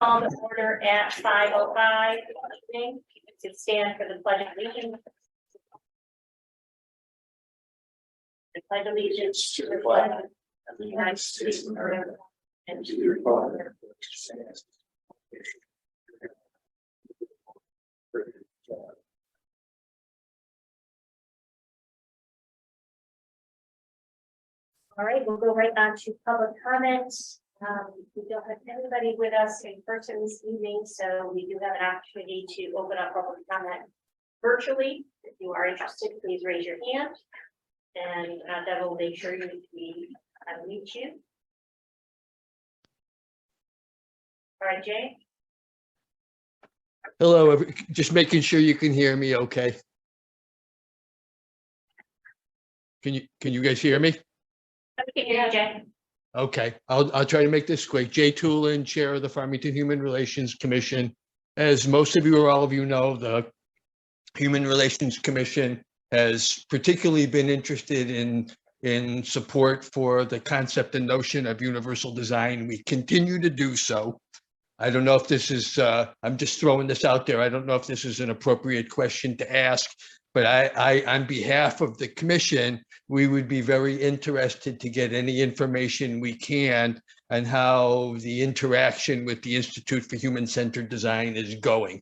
Call the order at 5:05. To stand for the pledge of allegiance. The pledge of allegiance to the flag of the United States of America and to the republic which stands. All right, we'll go right on to public comments. We don't have anybody with us in person this evening, so we do have an opportunity to open up public comment virtually. If you are interested, please raise your hand, and that will make sure we unmute you. All right, Jay. Hello, just making sure you can hear me okay. Can you guys hear me? We can hear you, Jay. Okay, I'll try to make this quick. Jay Toolin, Chair of the Farmington Human Relations Commission. As most of you or all of you know, the Human Relations Commission has particularly been interested in support for the concept and notion of universal design. We continue to do so. I don't know if this is, I'm just throwing this out there. I don't know if this is an appropriate question to ask, but I on behalf of the commission, we would be very interested to get any information we can on how the interaction with the Institute for Human-Centered Design is going.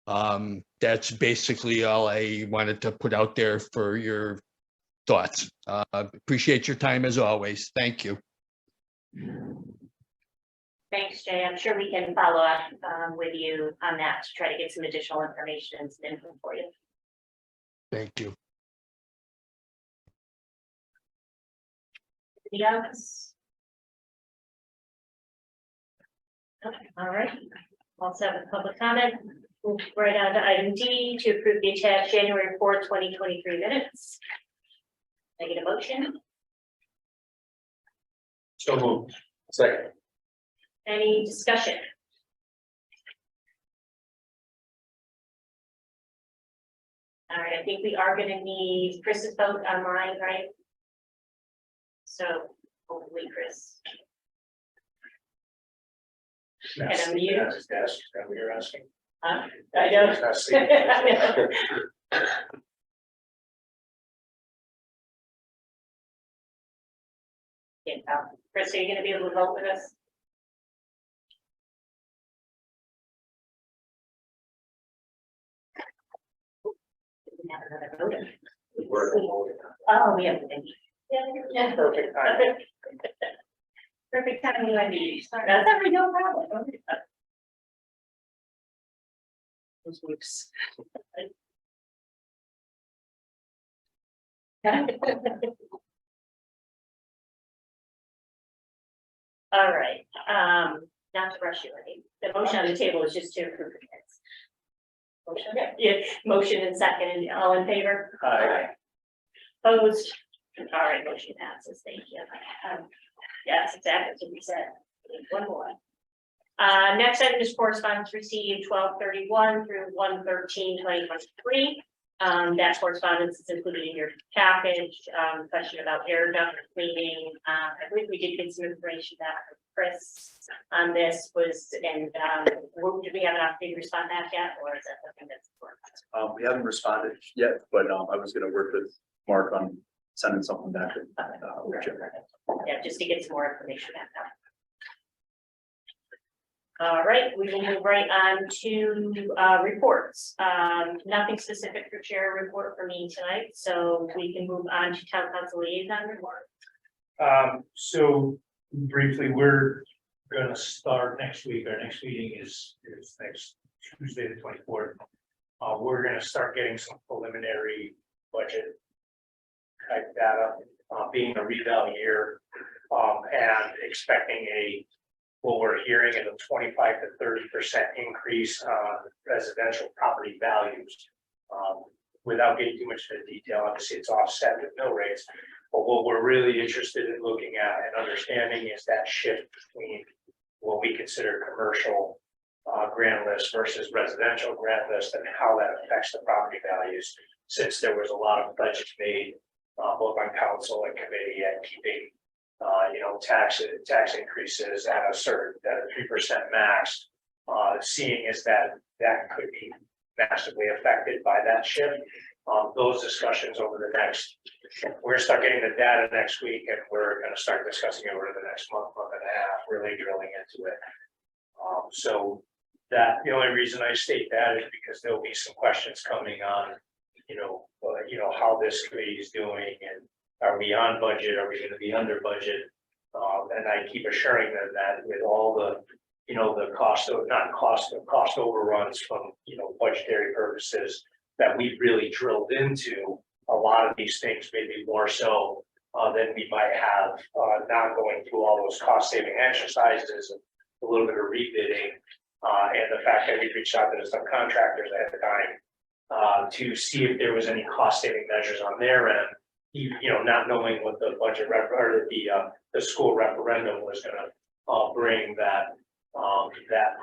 That's basically all I wanted to put out there for your thoughts. Appreciate your time as always. Thank you. Thanks, Jay. I'm sure we can follow up with you on that to try to get some additional information and some info for you. Thank you. Yes. Okay, all right. Also have a public comment. Move right on to item D to approve the attached January 4th, 2023 minutes. Can I get a motion? So moved. Second. Any discussion? All right, I think we are going to need Chris's vote online, right? So hopefully Chris. And I'm mute. Is that what you're asking? I know. Yeah, Chris, are you going to be able to vote with us? We have another voter. Oh, we have. Yeah. Perfect timing. Perfect timing, Wendy. That's every no problem. Those weeks. All right, not to rush you, Wendy. The motion on the table is just to approve the minutes. Motion, yeah, motion and second, all in favor? Aye. Opposed? All right, motion passes, thank you. Yes, exactly, what we said. One more. Next item is correspondence received 12/31 through 1/13/2023. That correspondence is included in your package. Question about air duct cleaning. I believe we did get some information back from Chris on this. Did we have an opportunity to respond back yet, or is that something that's important? We haven't responded yet, but I was going to work with Mark on sending something back. Yeah, just to get some more information back now. All right, we will move right on to reports. Nothing specific for chair report for me tonight, so we can move on to town council liaison report. So briefly, we're gonna start next week. Our next meeting is next Tuesday, the 24th. We're gonna start getting some preliminary budget type data, being a reval year, and expecting what we're hearing is a 25 to 30% increase on residential property values. Without getting too much into detail, obviously it's offset with mill rates, but what we're really interested in looking at and understanding is that shift between what we consider commercial grand list versus residential grand list, and how that affects the property values, since there was a lot of budgets made both on council and committee at keeping tax increases at a 3% max seeing is that could be massively affected by that shift. Those discussions over the next, we're gonna start getting the data next week, and we're gonna start discussing it over the next month and a half, really drilling into it. So that, the only reason I state that is because there'll be some questions coming on, how this committee is doing, and are we on budget, are we gonna be under budget? And I keep assuring them that with all the, the cost overruns from, budgetary purposes, that we've really drilled into a lot of these things, maybe more so than we might have, not going through all those cost saving exercises and a little bit of rebidding. And the fact that we reached out to some contractors at the time to see if there was any cost saving measures on their end, not knowing what the budget or the school referendum was gonna bring, that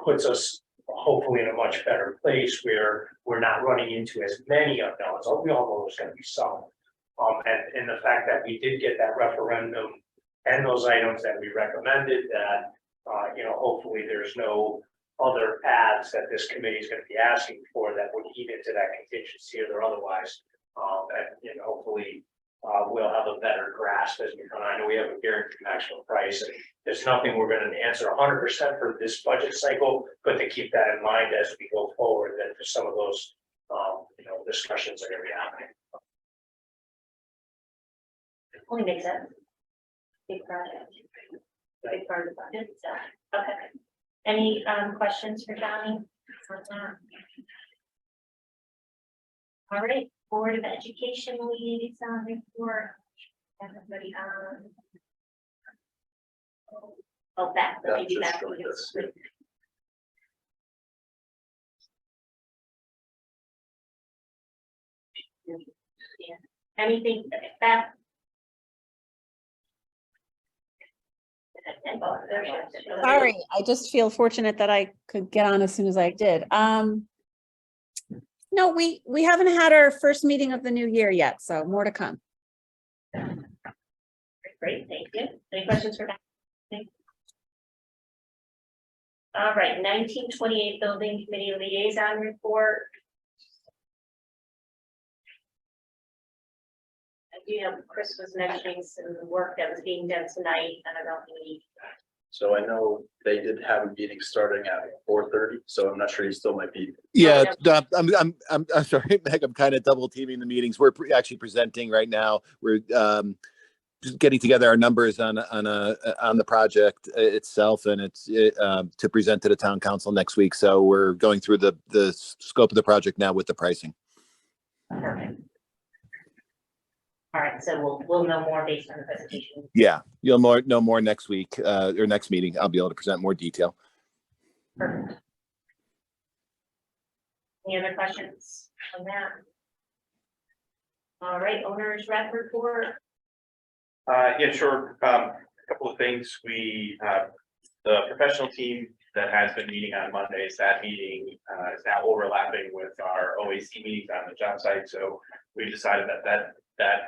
puts us hopefully in a much better place where we're not running into as many unknowns. We all know there's gonna be some. And the fact that we did get that referendum and those items that we recommended, that hopefully there's no other ads that this committee is going to be asking for that would eat into that contingency or otherwise. And hopefully we'll have a better grasp as we come. I know we have a guaranteed maximum price, and there's nothing we're going to answer 100% for this budget cycle, but to keep that in mind as we go forward, that for some of those discussions are going to be happening. Only makes sense. Big project. Big part of the budget, so, okay. Any questions for Johnny? All right, Board of Education liaison report. Everybody on. Oh, back, That maybe just back. joined us. Yeah. Anything that. Sorry, I just feel fortunate that I could get on as soon as I did. No, we haven't had our first meeting of the new year yet, so more to come. Great, thank you. Any questions for that? All right, 1928 Building Committee Liaison Report. Chris was mentioning some work that was being done tonight. I don't know if we. So I know they did have a meeting starting at 4:30, so I'm not sure you still might be. Yeah, I'm sorry, Meg, I'm kind of double teaming the meetings. We're actually presenting right now. We're just getting together our numbers on the project itself, and it's to present to the town council next week. So we're going through the scope of the project now with the pricing. Perfect. All right, so we'll know more based on the presentation. Yeah, you'll know more next week or next meeting. I'll be able to present more detail. Perfect. Any other questions on that? All right, owners rep report. Yeah, sure. A couple of things. The professional team that has been meeting on Mondays, that meeting is now overlapping with our OAC meetings on the job site. So we decided that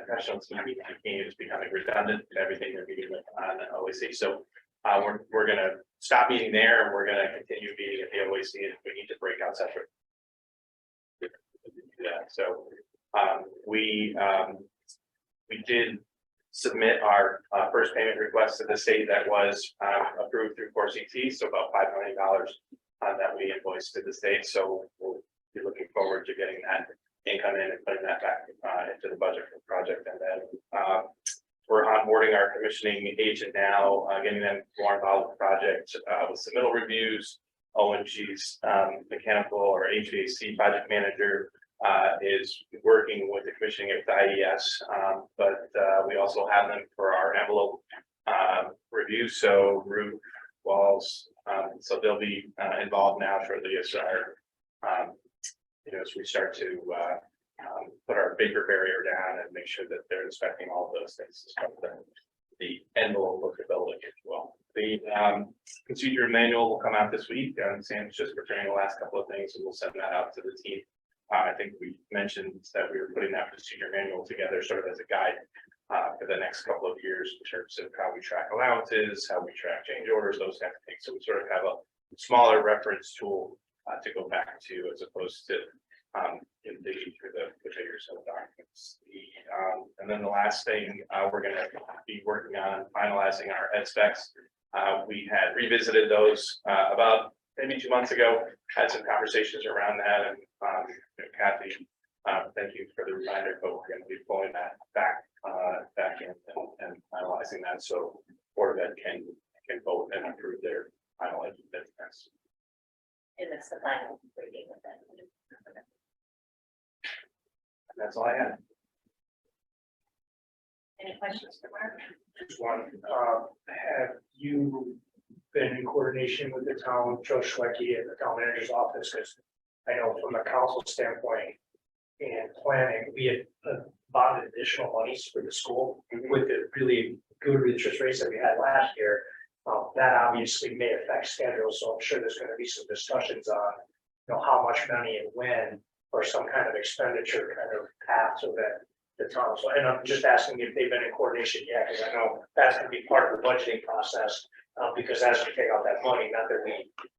professional team meeting is becoming redundant to everything they're meeting with on the OAC. So we're going to stop meeting there, and we're going to continue meeting at the OAC, and we need to break out separate. Yeah, so we did submit our first payment request to the state that was approved through 4CT, so about $5 million that we invoiced to the state. So we'll be looking forward to getting that income in and putting that back into the budget for the project. And then we're onboarding our commissioning agent now, getting them more involved with the project with submittal reviews. OMG's mechanical or HVAC project manager is working with the commissioning of the IES, but we also have them for our envelope review, so roof, walls, so they'll be involved now shortly as our as we start to put our Baker barrier down and make sure that they're inspecting all of those things as part of the envelope of the building as well. The procedure manual will come out this week, and Sam's just preparing the last couple of things, and we'll send that out to the team. I think we mentioned that we were putting that procedure manual together sort of as a guide for the next couple of years in terms of how we track allowances, how we track change orders, those kind of things. So we sort of have smaller reference tool to go back to as opposed to digging through the bigger set of documents. And then the last thing we're going to be working on finalizing our ed specs. We had revisited those about maybe 2 months ago, had some conversations around that, and Kathy, thank you for the reminder, but we're going to be pulling that back in and finalizing that so Board of Ed can vote and approve their final ed business. And that's the final reading of that. That's all I had. Any questions for Mark? Just one, have you been in coordination with the town, Joe Schwecky and the town manager's office? Because I know from a council standpoint and planning, we had bonded additional monies for the school with the really good interest rates that we had last year. That obviously may affect schedule, so I'm sure there's going to be some discussions on, how much money and when, or some kind of expenditure kind of path so that the town. So, and I'm just asking if they've been in coordination yet, because I know that's going to be part of the budgeting process. Because as we take out that money, not that we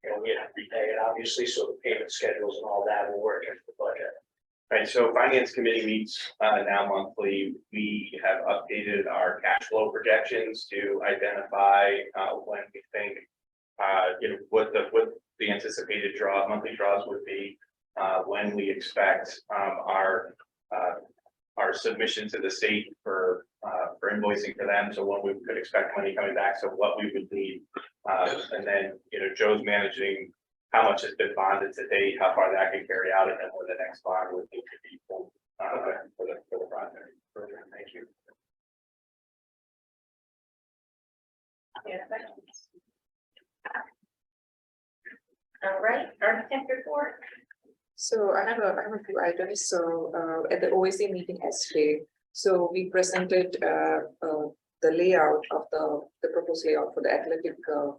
have to repay it, obviously, so the payment schedules and all that will work into the budget. Right, so Finance Committee meets now monthly. We have updated our cash flow projections to identify when we think what the anticipated monthly draws would be, when we expect our submission to the state for invoicing for them. So when we could expect money coming back, so what we would need, and then Joe's managing how much has been bonded to date, how far that can carry out, and then what the next bond would need to be for the project. Thank you. Any other questions? All right, architect report. So I have a few items. So at the OAC meeting yesterday, so we presented the layout of the proposed layout for the athletic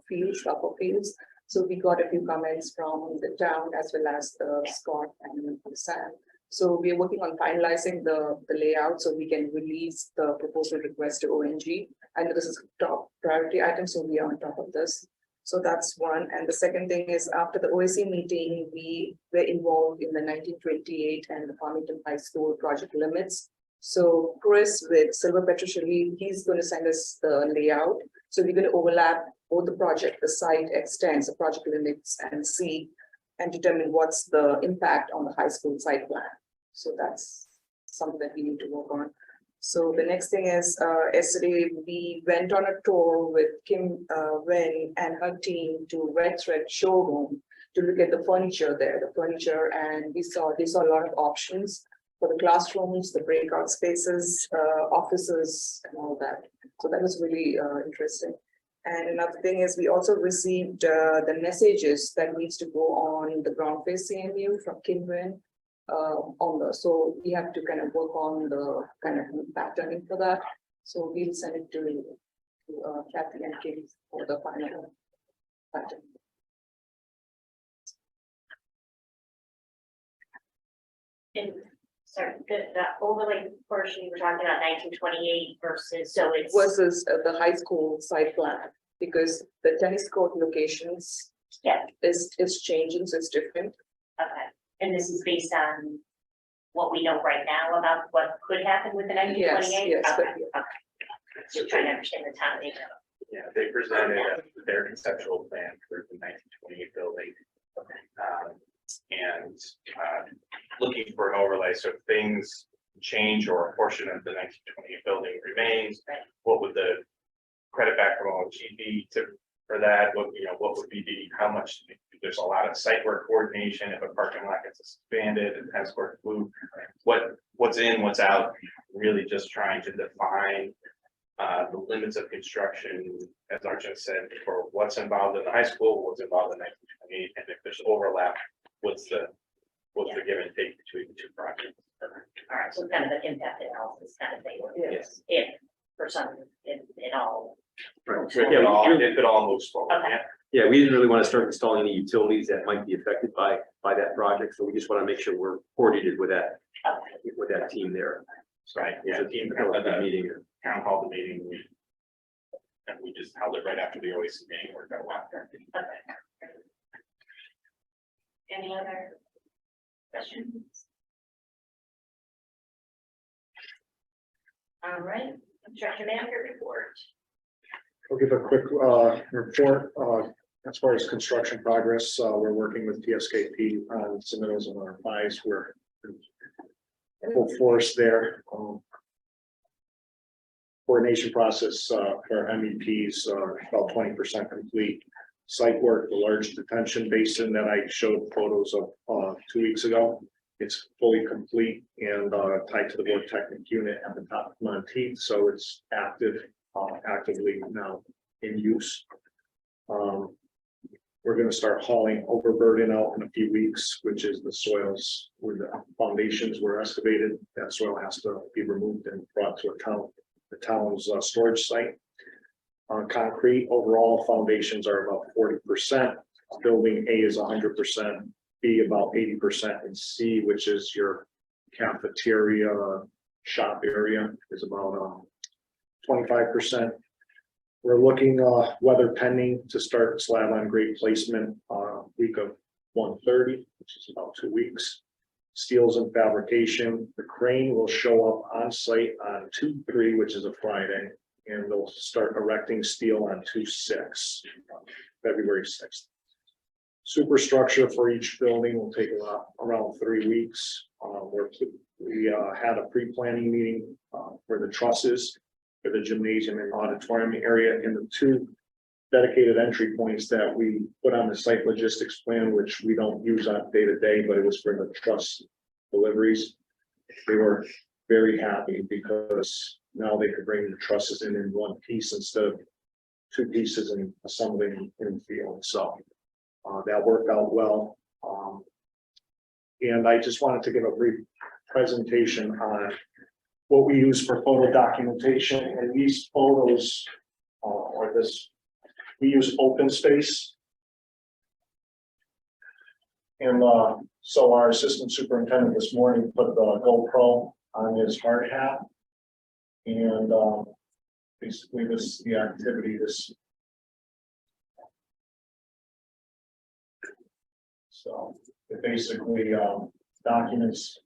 fields, upper fields. So we got a few comments from the town as well as the Scott and Sam. So we are working on finalizing the layout so we can release the proposal request to ONG. I know this is a top priority item, so we are on top of this. So that's one. And the second thing is after the OAC meeting, we were involved in the 1928 and the Farmington High School project limits. So Chris with Silver Petrochely, he's going to send us the layout. So we're going to overlap both the project, the site extends, the project limits, and see and determine what's the impact on the high school site plan. So that's something that we need to work on. So the next thing is, yesterday we went on a tour with Kim Wen and her team to Red Thread showroom to look at the furniture there, and they saw a lot of options for the classrooms, the breakout spaces, offices, and all that. So that was really interesting. And another thing is we also received the messages that needs to go on the ground face CMU from Kim Wen. So we have to kind of work on the kind of patterning for that. So we'll send it to Kathy and Kim for the final pattern. And sorry, the overlay portion, we're talking about 1928 versus, so it's. Versus the high school site plan, because the tennis court locations Yeah, is changing, so it's different. okay, and this is based on what we know right now about what could happen with the 1928? Yes, Okay, but- okay. Just trying to understand the timing. Yeah, they presented their conceptual plan for the 1928 building. And looking for an overlay, so if things change or a portion of the 1928 building remains, what would the credit back from OG be for that? What would be how much? There's a lot of site work coordination. If a parking lot gets expanded and tennis court move, what's in, what's out, really just trying to define the limits of construction, as Arjun said, for what's involved in the high school, what's involved in 1928, and if there's overlap, what's the give and take between the two projects. All right, so kind of an impact analysis kind of thing. Yes. If for some, it all. If it all moves forward. Okay. Yeah, we didn't really want to start installing any utilities that might be affected by that project, so we just want to make sure we're coordinated with that team there. Right, yeah, So team that was a the good meeting. town hall, the meeting, we just held it right after the OAC meeting, worked out well. Okay. Any other questions? All right, construction manager report. I'll give a quick report as far as construction progress. We're working with TSKP on submittals of our RFIs. We're in full force there. Coordination process for MEPs about 20% complete. Site work, the large detention basin that I showed photos of 2 weeks ago. It's fully complete and tied to the board technic unit at the top of Monteith, so it's actively now in use. We're going to start hauling overburden out in a few weeks, which is the soils where the foundations were excavated. That soil has to be removed and brought to the town's storage site. On concrete, overall foundations are about 40%. Building A is 100%, B about 80%, and C, which is your cafeteria shop area, is about 25%. We're looking weather pending to start slab on grade placement week of 130, which is about 2 weeks. Steels and fabrication. The crane will show up on site on 2/3, which is a Friday, and they'll start erecting steel on 2/6, February 6th. Superstructure for each building will take around 3 weeks. We had a pre-planning meeting for the trusses for the gymnasium and auditorium area, and the 2 dedicated entry points that we put on the site logistics plan, which we don't use on day to day, but it was for the truss deliveries. They were very happy because now they could bring the trusses in one piece instead of 2 pieces and assembling in the field. So that worked out well. And I just wanted to give a brief presentation on what we use for photo documentation, and these photos or this, we use open space. And so our assistant superintendent this morning put the GoPro on his hard hat, and basically this is the activity. So it basically documents.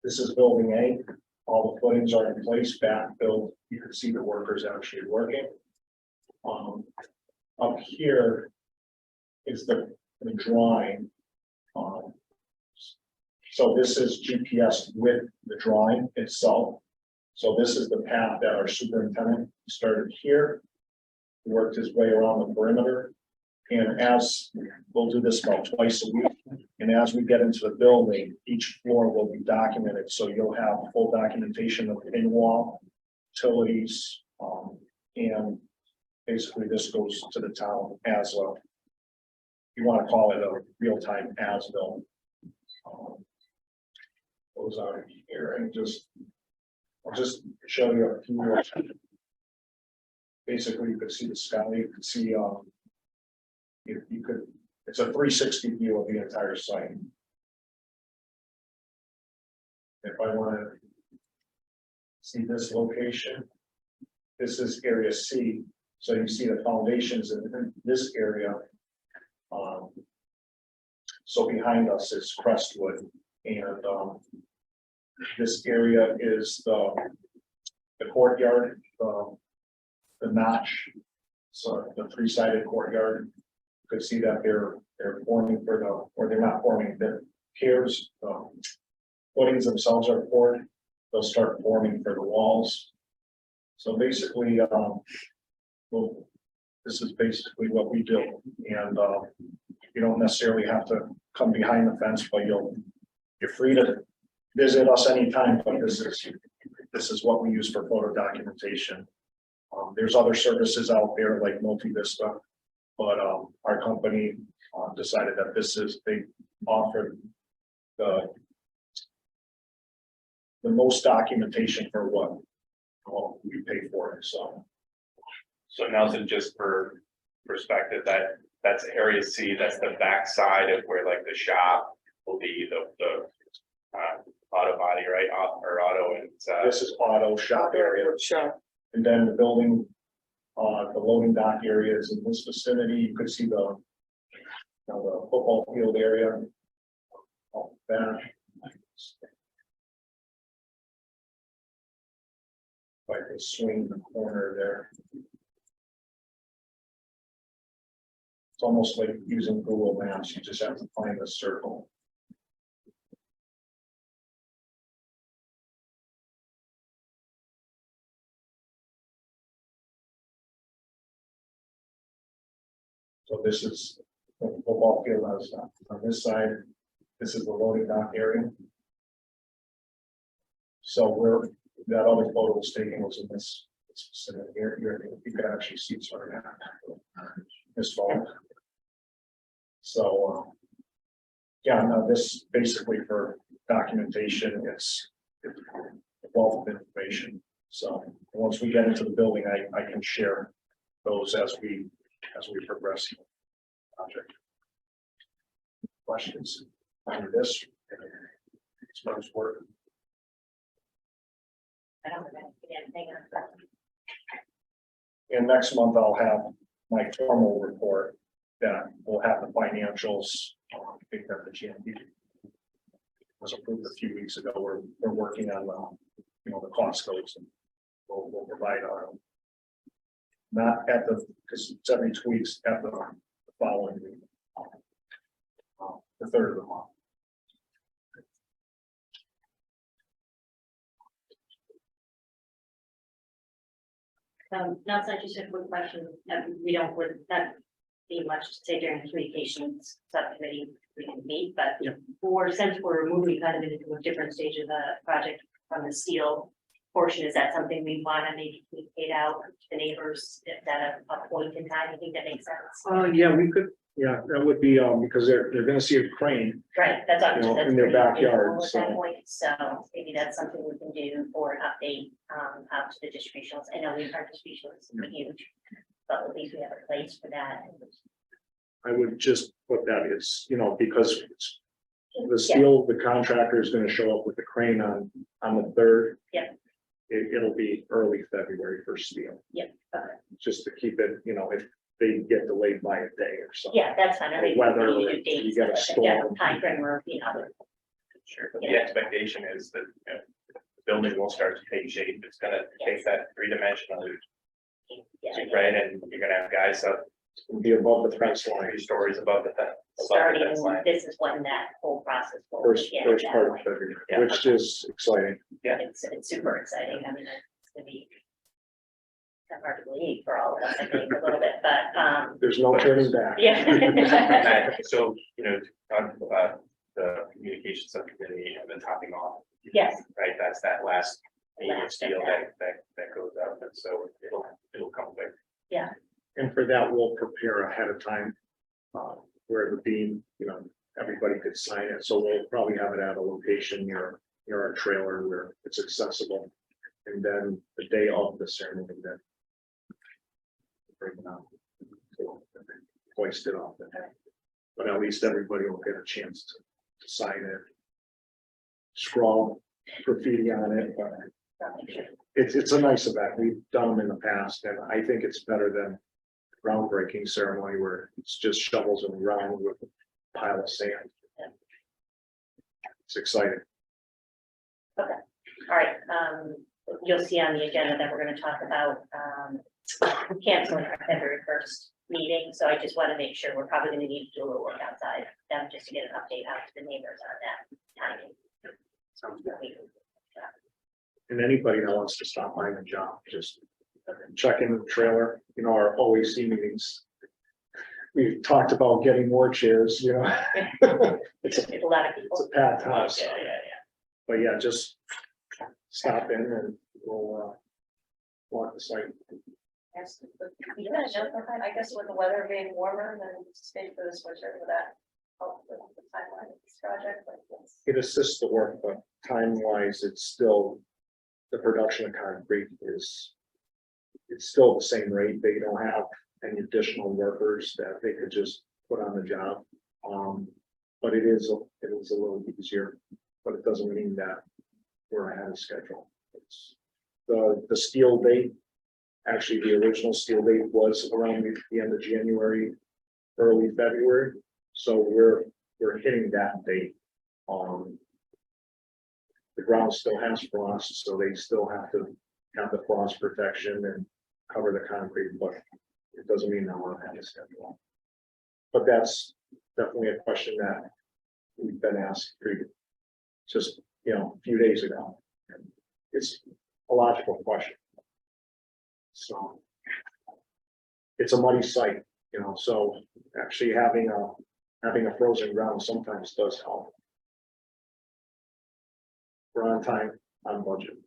This is building A. All the footings are in place, backfilled. You can see the workers actually working. Up here is the drawing. So this is GPS with the drawing itself. So this is the path that our superintendent started here, worked his way around the perimeter. And as we'll do this about twice a week, and as we get into the building, each floor will be documented. So you'll have full documentation of in-wall, utilities, and basically this goes to the town as a, you want to call it a real-time as-built. Goes out here and I'll just show you a few. Basically, you could see the sky. You could see it's a 360 view of the entire site. If I want to see this location, this is area C. So you see the foundations in this area. So behind us is Crestwood, and this area is the courtyard, the notch. So the 3-sided courtyard. You could see that they're forming for the, or they're not forming, the piers, footings themselves are poured. They'll start forming for the walls. So basically, well, this is basically what we do, and you don't necessarily have to come behind the fence, but you're free to visit us anytime. But this is what we use for photo documentation. There's other services out there like Multivista, but our company decided that they offered the most documentation for what we pay for it. So Nelson, just for perspective, that's area C, that's the back side of where like the shop will be, the auto body, right? Or auto and This is auto shop area. Sure. And then the building, the loading dock area is in this vicinity. You could see the football field area. that. If I can swing the corner there. It's almost like using Google Maps, you just have to find a circle. So this is the football field on this side. This is the loading dock area. So we're, that other photo was taken was in this specific area. You can actually see it's right now. This fall. So, yeah, no, this basically for documentation, it's a wealth of information. So once we get into the building, I can share those as we progress. Project. Questions on this? It's much work. I don't know, anything else. And next month I'll have my formal report that will have the financials. I think that the GMP was approved a few weeks ago. We're working on the cost codes, and we'll provide our not at the, because it's every 2 weeks at the following week, the third of the month. Not such a quick question, we don't, would not be much to say during the communications subcommittee, we can meet, but since we're moving kind of into a different stage of the project from the steel portion, is that something we want to maybe communicate out to the neighbors at a point in time? I think that makes sense. Yeah, we could, yeah, that would be, because they're gonna see a crane. Right, that's You know, that's in their pretty backyard, visible at that so. point, so maybe that's something we can do for an update out to the distributionals. I know our distributionals is huge, but at least we have a place for that. I would just put that it's, because it's the steel, the contractor is gonna show up with the crane on the third. Yeah. It'll be early February for steel, Yep, okay. just to keep it, if they get delayed by a day or something. Yeah, that's fine. I mean, Weather, we do you dates, get a but storm. time frame or, Sure, but the expectation is that the building will start to take shape. It's gonna take that three-dimensional, right? And you're gonna have guys up It'll be above the fence line. 3 stories above the fence. starting, this is when that whole process will First begin. part That of way. February, Yeah. which is exciting. It's super exciting. I mean, it's gonna be kind of hard to believe for all of us, I think, a little bit, but, There's no turning back. yeah. So, talking about the communication subcommittee and the topping off. Yes. Right, that's that last beam of Last steel step, that goes up, and so it'll come quick. And for that, we'll prepare ahead of time, where the beam, everybody could sign it. So we'll probably have it at a location near our trailer where it's accessible. And then the day of the ceremony, then bring it out. So, hoist it off. But at least everybody will get a chance to sign it. Scrawl graffiti on it, but it's a nice event. We've done them in the past, and I think it's better than groundbreaking ceremony where it's just shovels and ground with a pile of sand. It's exciting. All right, you'll see on the agenda that we're gonna talk about, canceling our February 1st meeting, so I just want to make sure we're probably gonna need to do a little work outside, just to get an update out to the neighbors on that timing. Sounds good. And anybody that wants to stop by the job, just check in the trailer, our OAC meetings. We've talked about getting more chairs, It's There's a lot of a people. packed house, Yeah. but yeah, just stop in and we'll walk the site. Yes. You guys know, I guess with the weather being warmer, then stay for this winter for that. Help with the timeline of this project, but yes. It assists the work, but time wise, it's still, the production of concrete it's still the same rate. They don't have any additional workers that they could just put on the job. But it is a little easier, but it doesn't mean that we're ahead of schedule. It's the steel date. Actually, the original steel date was around the end of January, early February. So we're hitting that date. The ground still has frost, so they still have to have the frost protection and cover the concrete, but it doesn't mean they'll have a schedule. But that's definitely a question that we've been asked just, a few days ago. It's a logical question. So it's a muddy site, so actually having a frozen ground sometimes does help. We're on time, on budget.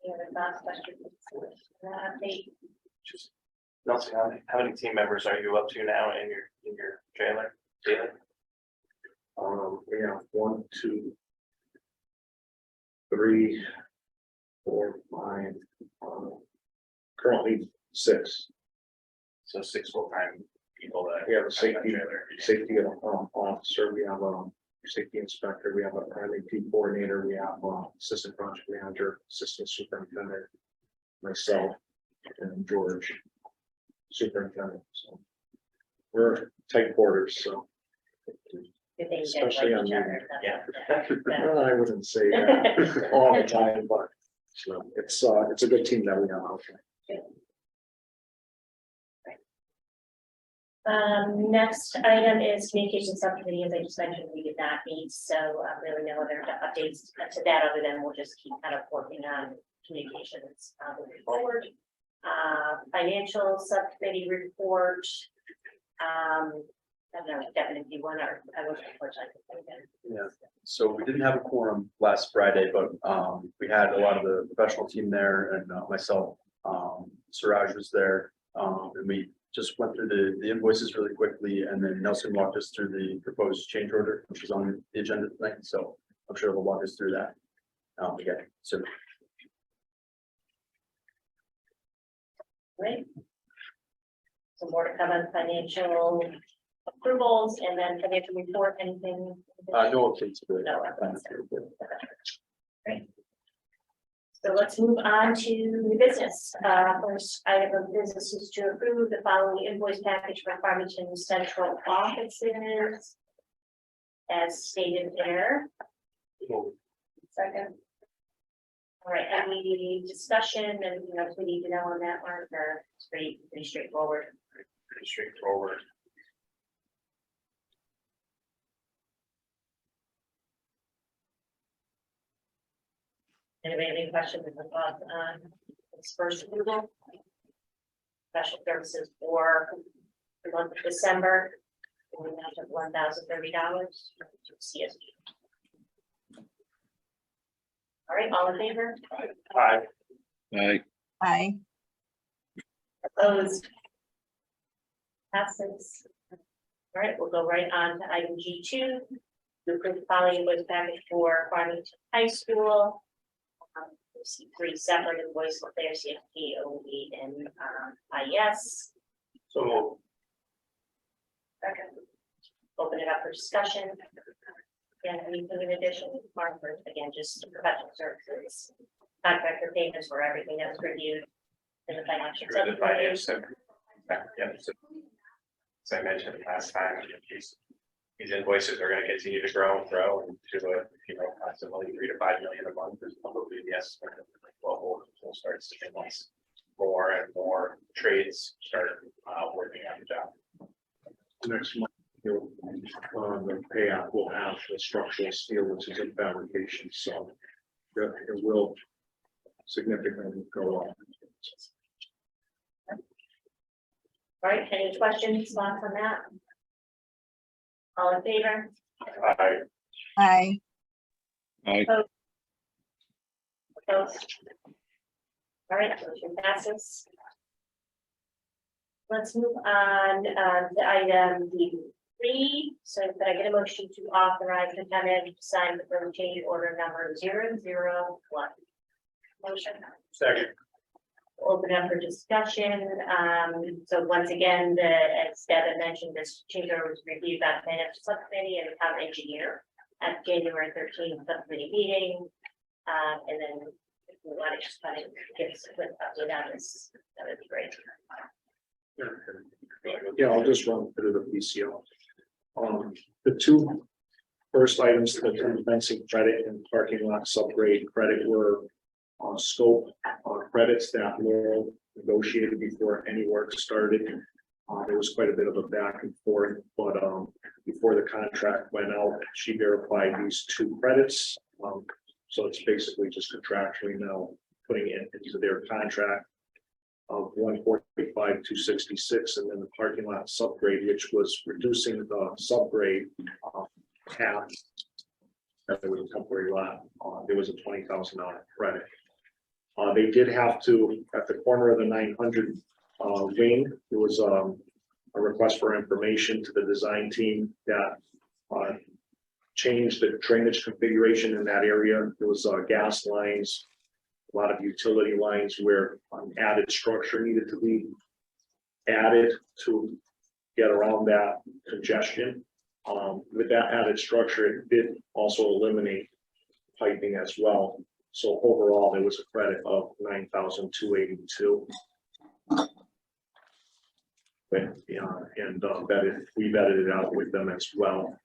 Any other thoughts, questions? Update? Just, Nelson, how many team members are you up to now in your trailer? Daily? We have 1, 2, 3, 4, 5, currently 6. So 6 full-time people that. We have a trailer. safety officer, we have a safety inspector, we have a IMP coordinator, we have assistant project manager, assistant superintendent, myself, and George, superintendent. So we're tight quarters, so. Do they Especially like on each other? Yeah. I wouldn't say that all the time, but it's a good team that we have out there. Next item is communication subcommittee, as I just mentioned, we did not meet, so really no other updates to that, other than we'll just keep kind of working on communications moving forward. Financial subcommittee report. I don't know, definitely one or I was unfortunately. Yeah, so we didn't have a quorum last Friday, but we had a lot of the professional team there and myself, Suraj was there. And we just went through the invoices really quickly, and then Nelson walked us through the proposed change order, which is on the agenda tonight, so I'm sure he'll walk us through that. Again, so. Right. Some more to come on financial approvals and then financial report, anything? No updates. No. Great. So let's move on to new business. First item of business is to approve the following invoice package for Farmington central offices. As stated there. Second. All right, any discussion, anything else we need to know on that one, or it's pretty straightforward? Pretty straightforward. Anybody have any questions or thoughts on this first approval? Special services for the month of December. We have $1,030 to CSG. All right, all in favor? Aye. Aye. Opposed? Passes. All right, we'll go right on to item G2. To approve the following invoice package for Farmington High School. We see 3 separate invoices there, CFP, OE, and IS. So Second. Open it up for discussion. Again, anything in addition, Mark, again, just professional services. Contractor payments for everything that was reviewed in the financial. through the finance. Yeah. So, as I mentioned last time, these invoices are going to continue to grow and to approximately 3 to 5 million a month is probably the estimate. Well, we'll start seeing once more and more trades start working on the job. Next month, the payout will have the structural steel, which is in fabrication, so it will significantly go up. All right, any questions, thoughts on that? All in favor? Aye. Aye. Opposed? All right, motion passes. Let's move on to item D3. So could I get a motion to authorize the town manager to sign the firm change order number 001? Motion. Second. Open up for discussion. So once again, as Devin mentioned, this change order was reviewed by the financial subcommittee and the town engineer at January 13th subcommittee meeting. And then if we want to just kind of give us a quick update on this, that would be great. Yeah, I'll just run through the PCO. The two first items, the fencing credit and parking lot subgrade credit were on scope credits that Laurel negotiated before any work started. There was quite a bit of a back and forth, but before the contract went out, she verified these two credits. So it's basically just contractually now putting it into their contract of 145,266, and then the parking lot subgrade, which was reducing the subgrade half. That there was a temporary lot, there was a $20,000 credit. They did have to, at the corner of the 900 wing, there was a request for information to the design team that changed the drainage configuration in that area. There was gas lines, a lot of utility lines where added structure needed to be added to get around that congestion. With that added structure, it did also eliminate piping as well. So overall, there was a credit of 9,282. And we vetted it out with them as well.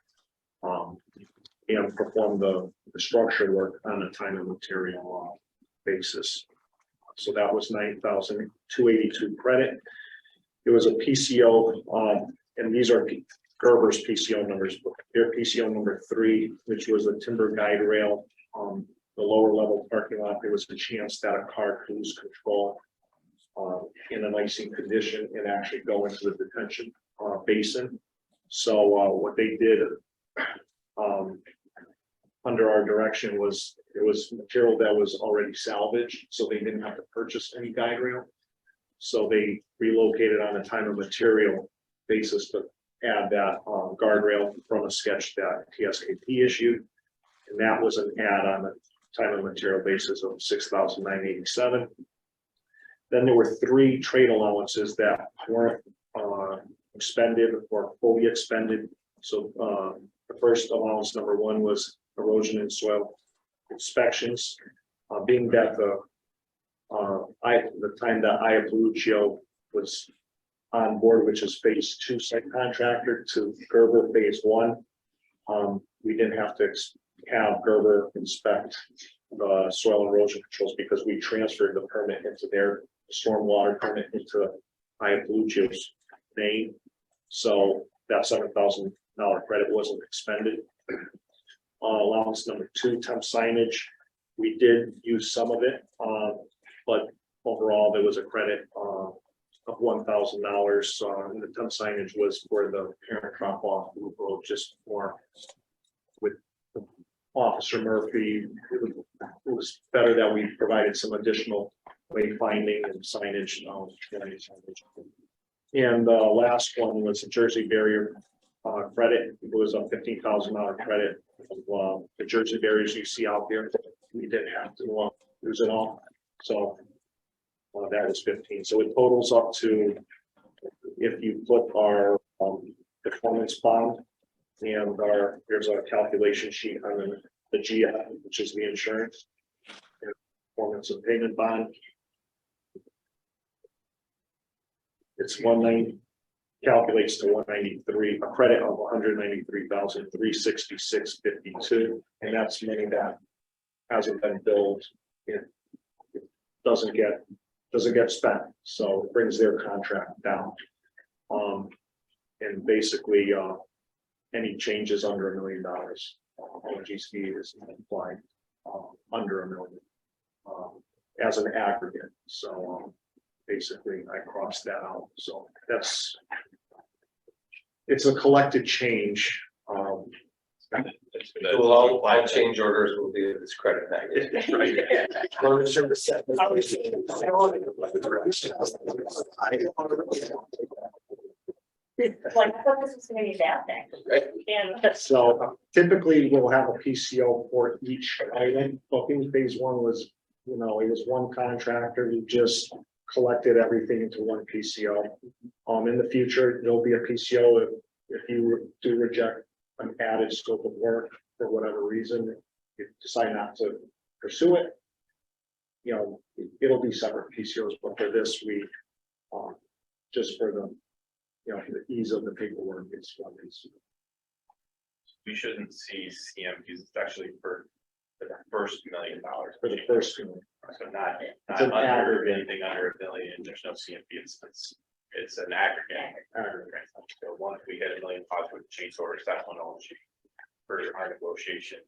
And performed the structure work on a time and material basis. So that was 9,282 credit. It was a PCO, and these are Gerber's PCO numbers. Their PCO number 3, which was a timber guide rail, the lower level parking lot. There was a chance that a car could lose control in an icing condition and actually go into the detention basin. So what they did under our direction was, it was material that was already salvaged, so they didn't have to purchase any guide rail. So they relocated on a time and material basis to add that guardrail from a sketch that TSKP issued. And that was an add on a time and material basis of 6,987. Then there were 3 trade allowances that weren't expended or fully expended. So the first allowance, number 1, was erosion and soil inspections. Being that the time that Ayapaluccio was on board, which is phase 2 site contractor, to Gerber phase 1, we didn't have to have Gerber inspect the soil erosion controls because we transferred the permit into their stormwater permit into Ayapaluccio's name. So that $7,000 credit wasn't expended. Allowance number 2, temp signage. We did use some of it, but overall there was a credit of $1,000. And the temp signage was for the parent drop off road, just more with Officer Murphy. It was better that we provided some additional wayfinding and signage. And the last one was the Jersey barrier credit. It was a $15,000 credit. The Jersey barriers you see out there, we didn't have to use it all. So that was 15. So it totals up to, if you put our performance bond and there's a calculation sheet on the GF, which is the insurance and performance and payment bond. It's 190, calculates to 193, a credit of 193,366.52, and that's money that hasn't been billed. It doesn't get spent, so it brings their contract down. And basically, any changes under $1 million, OGC is applied under $1 million as an aggregate. So basically, I crossed that out. So it's a collected change. All change orders will be this credit package. Right. Like, I thought this was gonna be a bad thing. And So typically we'll have a PCO for each item. Booking phase 1 was, it was one contractor who just collected everything into one PCO. In the future, there'll be a PCO if you do reject an added scope of work for whatever reason, you decide not to pursue it. It'll be separate PCOs, but for this, we just for the the ease of the paperwork, it's one PCO. we shouldn't see CMPs, it's actually for the first $1 million. For the first one. So not It's an under, aggregate. anything under $1 million, there's no CMP, it's an aggregate. Aggregate. So once we hit $1 million with change orders, that's when I'll achieve for our negotiation,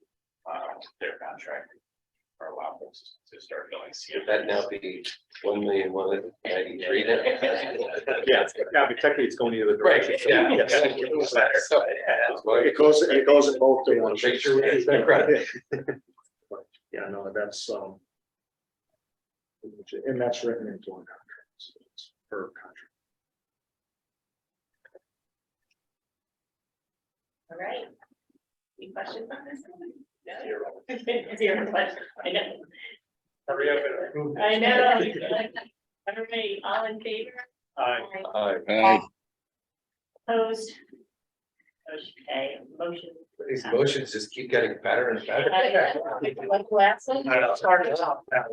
their contract. Or allow folks to start billing Should CMP. that now be 1,193,000 then? Yeah, but technically it's going the other Right, direction. yeah. Yes. So, yeah. It goes in both We want to make sure we get that credit. Yeah, no, that's, and that's written into our contract. So it's per contract. All right. Any questions on this? No. Zero questions. I know. Hurry up and approve. I know. Everybody, all in favor? Aye. Opposed? Okay, motion. These motions just keep getting better and better. Like last one? I know, start it off now.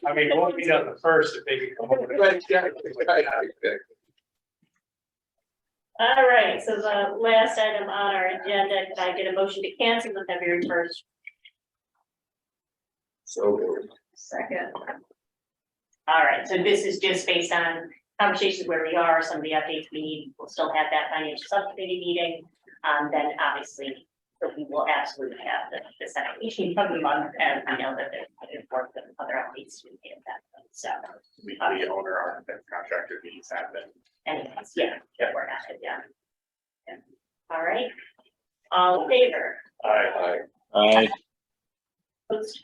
I mean, it won't be done the first if they can come up with it. Right, exactly. All right, so the last item on our agenda, can I get a motion to cancel the February 1st? So. Second. All right, so this is just based on conversations where we are, some of the updates we need, we'll still have that financial subcommittee meeting. Then obviously, but we will absolutely have the second meeting of the month, and I know that there's important other updates to be at that point, so. Weekly owner architect contractor meetings happen. Anyways, yeah, we're not, yeah. Yeah. All right, all in favor? Aye. Opposed?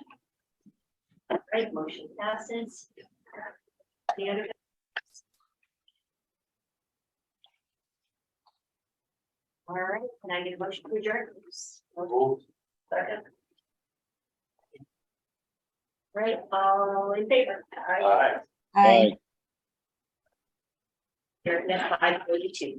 All right, motion passes. The other. All right, can I get a motion to adjourn, please? Second. Right, all in favor? Aye. Aye. You're at 5:42.